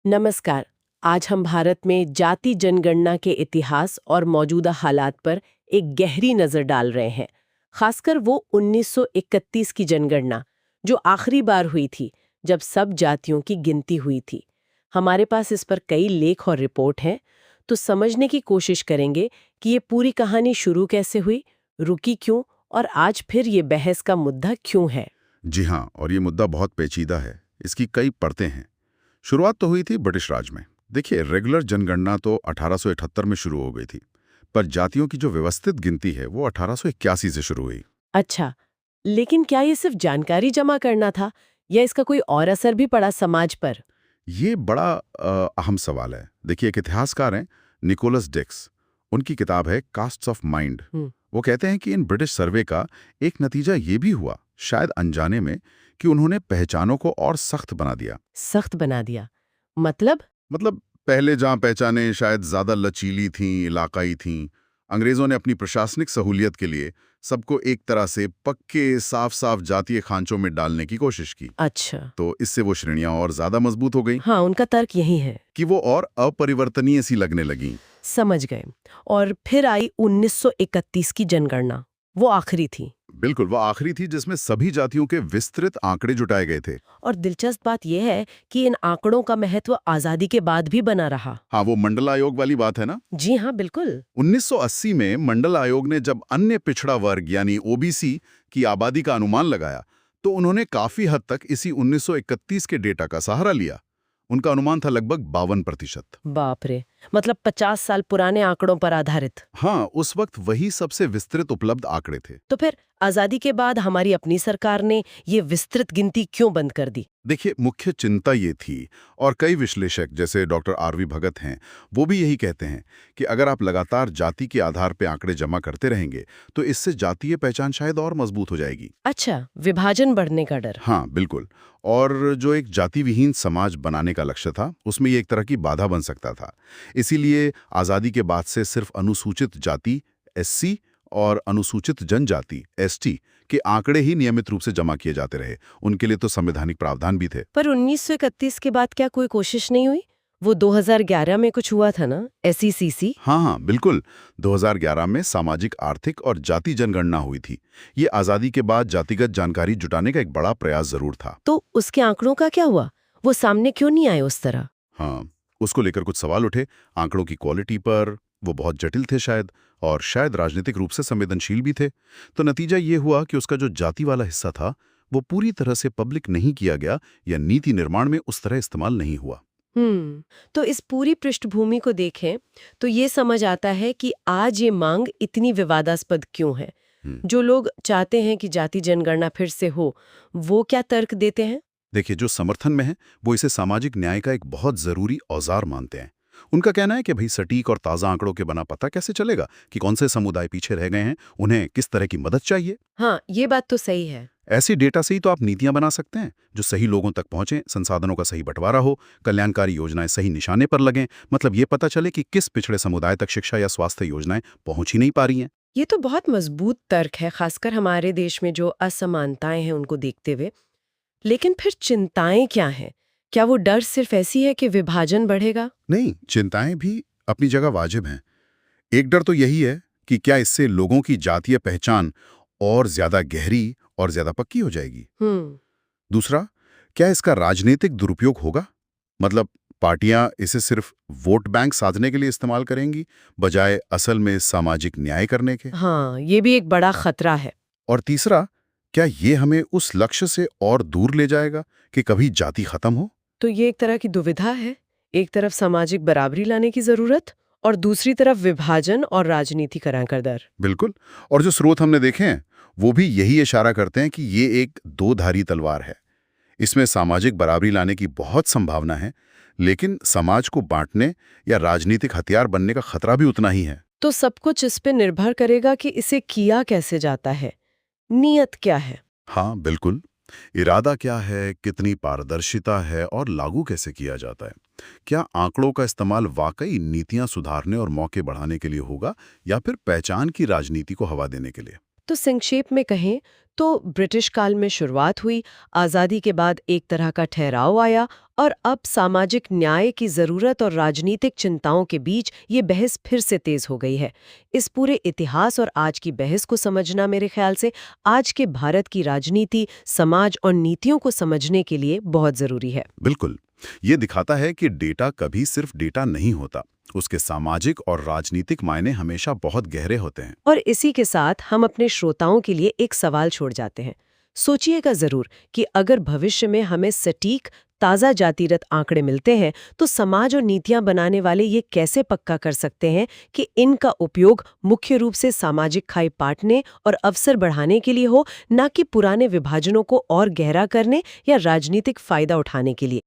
नमस्कार। आज हम भारत में जाति जनगणना के इतिहास और मौजूदा हालात पर एक गहरी नज़र डाल रहे हैं। खासकर वो 1931 की जनगणना, जो आखिरी बार हुई थी जब सब जातियों की गिनती हुई थी। हमारे पास इस पर कई लेख और रिपोर्ट हैं, तो समझने की कोशिश करेंगे कि ये पूरी कहानी शुरू कैसे हुई, रुकी क्यों और आज फिर ये बहस का मुद्दा क्यों है। जी हाँ, और ये मुद्दा बहुत पेचीदा है। इसकी कई परतें हैं। शुरुआत तो हुई थी ब्रिटिश राज में। देखिए, रेगुलर जनगणना तो 1878 में शुरू हो गई थी, पर जातियों की जो व्यवस्थित गिनती है वो 1881 से शुरू हुई। अच्छा, लेकिन क्या ये सिर्फ जानकारी जमा करना था या इसका कोई और असर भी पड़ा समाज पर? ये बड़ा अहम सवाल है। देखिए, एक इतिहासकार हैं निकोलस डिक्स। उनकी किताब है कास्ट्स ऑफ माइंड। हम्म, वो कहते हैं कि इन ब्रिटिश सर्वे का एक नतीजा ये भी हुआ, शायद अनजाने में, कि उन्होंने पहचानों को और सख्त बना दिया। सख्त बना दिया। मतलब? मतलब पहले जहां पहचानें शायद ज्यादा लचीली थीं, इलाकाई थीं, अंग्रेजों ने अपनी प्रशासनिक सहूलियत के लिए सबको एक तरह से पक्के साफ साफ जातीय खांचों में डालने की कोशिश की। अच्छा। तो इससे वो श्रेणियां और ज्यादा मजबूत हो गईं हाँ, उनका तर्क यही है। कि वो और अपरिवर्तनीय सी लगने लगीं। समझ गए। और फिर आई 1931 की जनगणना। वो आखिरी थी। बिल्कुल, वो आखिरी थी जिसमें सभी जातियों के विस्तृत आंकड़े जुटाए गए थे। और दिलचस्प बात यह है कि इन आंकड़ों का महत्व आजादी के बाद भी बना रहा। हाँ, वो मंडल आयोग वाली बात है ना। जी हाँ, बिल्कुल। 1980 में मंडल आयोग ने जब अन्य पिछड़ा वर्ग यानी ओबीसी की आबादी का अनुमान लगाया, तो उन्होंने काफी हद तक इसी 1931 के डेटा का सहारा लिया। उनका अनुमान था लगभग 52%। बाप रे, मतलब 50 साल पुराने आंकड़ों पर आधारित। हाँ, उस वक्त वही सबसे विस्तृत उपलब्ध आंकड़े थे। तो फिर आजादी के बाद हमारी अपनी सरकार ने ये विस्तृत गिनती क्यों बंद कर दी? देखिए, मुख्य चिंता ये थी, और कई विश्लेषक जैसे डॉक्टर आरवी भगत हैं, वो भी यही कहते हैं कि अगर आप लगातार जाति के आधार पर आंकड़े जमा करते रहेंगे तो इससे जातीय पहचान शायद और मजबूत हो जाएगी। अच्छा, विभाजन बढ़ने का डर। हाँ, बिल्कुल। और जो एक जाति विहीन समाज बनाने का लक्ष्य था, उसमें ये एक तरह की बाधा बन सकता था। इसीलिए आज़ादी के बाद से सिर्फ अनुसूचित जाति एससी और अनुसूचित जनजाति एसटी के आंकड़े ही नियमित रूप से जमा किए जाते रहे। उनके लिए तो संवैधानिक प्रावधान भी थे। पर 1931 के बाद क्या कोई कोशिश नहीं हुई? वो 2011 में कुछ हुआ था ना, एसईसीसी? हाँ हाँ, बिल्कुल। 2011 में सामाजिक, आर्थिक और जाति जनगणना हुई थी। ये आज़ादी के बाद जातिगत जानकारी जुटाने का एक बड़ा प्रयास जरूर था। तो उसके आंकड़ों का क्या हुआ? वो सामने क्यों नहीं आए उस तरह? हाँ, उसको लेकर कुछ सवाल उठे। आंकड़ों की क्वालिटी पर, वो बहुत जटिल थे शायद, और शायद राजनीतिक रूप से संवेदनशील भी थे। तो नतीजा ये हुआ कि उसका जो जाति वाला हिस्सा था, वो पूरी तरह से पब्लिक नहीं किया गया या नीति निर्माण में उस तरह इस्तेमाल नहीं हुआ। तो इस पूरी पृष्ठभूमि को देखें तो ये समझ आता है कि आज ये मांग इतनी विवादास्पद क्यों है। हम्म। जो लोग चाहते हैं कि जाति जनगणना फिर से हो, वो क्या तर्क देते हैं? देखिए, जो समर्थन में है वो इसे सामाजिक न्याय का एक बहुत जरूरी औजार मानते हैं। उनका कहना है कि भाई, सटीक और ताज़ा आंकड़ों के बना पता कैसे चलेगा कि कौन से समुदाय पीछे रह गए हैं, उन्हें किस तरह की मदद चाहिए। हाँ, ये बात तो सही है। ऐसी डेटा से ही तो आप नीतियां बना सकते हैं जो सही लोगों तक पहुंचे, संसाधनों का सही बंटवारा हो, कल्याणकारी योजनाएं सही निशाने पर लगें। मतलब ये पता चले कि किस पिछड़े समुदाय तक शिक्षा या स्वास्थ्य योजनाएं पहुंच ही नहीं पा रही हैं। ये तो बहुत मजबूत तर्क है, खासकर हमारे देश में जो असमानताएं हैं उनको देखते हुए। लेकिन फिर चिंताएं क्या हैं? क्या वो डर सिर्फ ऐसी है कि विभाजन बढ़ेगा? नहीं, चिंताएं भी अपनी जगह वाजिब हैं। एक डर तो यही है कि क्या इससे लोगों की जातीय पहचान और ज्यादा गहरी और ज्यादा पक्की हो जाएगी। हम्म। दूसरा, क्या इसका राजनीतिक दुरुपयोग होगा? मतलब पार्टियां इसे सिर्फ वोट बैंक साधने के लिए इस्तेमाल करेंगी, बजाय असल में सामाजिक न्याय करने के। हाँ, ये भी एक बड़ा खतरा है। और तीसरा, क्या ये हमें उस लक्ष्य से और दूर ले जाएगा कि कभी जाति खत्म हो? तो ये एक तरह की दुविधा है। एक तरफ सामाजिक बराबरी लाने की जरूरत और दूसरी तरफ विभाजन और राजनीतिकरण का डर। बिल्कुल। और जो स्रोत हमने देखे हैं वो भी यही इशारा करते हैं कि ये एक दो धारी तलवार है। इसमें सामाजिक बराबरी लाने की बहुत संभावना है, लेकिन समाज को बांटने या राजनीतिक हथियार बनने का खतरा भी उतना ही है। तो सब कुछ इस पे निर्भर करेगा कि इसे किया कैसे जाता है। नियत क्या है? हाँ, बिल्कुल। इरादा क्या है, कितनी पारदर्शिता है और लागू कैसे किया जाता है। क्या आंकड़ों का इस्तेमाल वाकई नीतियां सुधारने और मौके बढ़ाने के लिए होगा, या फिर पहचान की राजनीति को हवा देने के लिए? तो संक्षेप में कहें तो ब्रिटिश काल में शुरुआत हुई, आज़ादी के बाद एक तरह का ठहराव आया और अब सामाजिक न्याय की जरूरत और राजनीतिक चिंताओं के बीच ये बहस फिर से तेज हो गई है। इस पूरे इतिहास और आज की बहस को समझना मेरे ख्याल से आज के भारत की राजनीति, समाज और नीतियों को समझने के लिए बहुत जरूरी है। बिल्कुल। ये दिखाता है कि डेटा कभी सिर्फ डेटा नहीं होता, उसके सामाजिक और राजनीतिक मायने हमेशा बहुत गहरे होते हैं। और इसी के साथ हम अपने श्रोताओं के लिए एक सवाल छोड़ जाते हैं। सोचिएगा जरूर कि अगर भविष्य में हमें सटीक, ताज़ा जातिगत आंकड़े मिलते हैं तो समाज और नीतियां बनाने वाले ये कैसे पक्का कर सकते हैं कि इनका उपयोग मुख्य रूप से सामाजिक खाई पाटने और अवसर बढ़ाने के लिए हो, ना कि पुराने विभाजनों को और गहरा करने या राजनीतिक फायदा उठाने के लिए।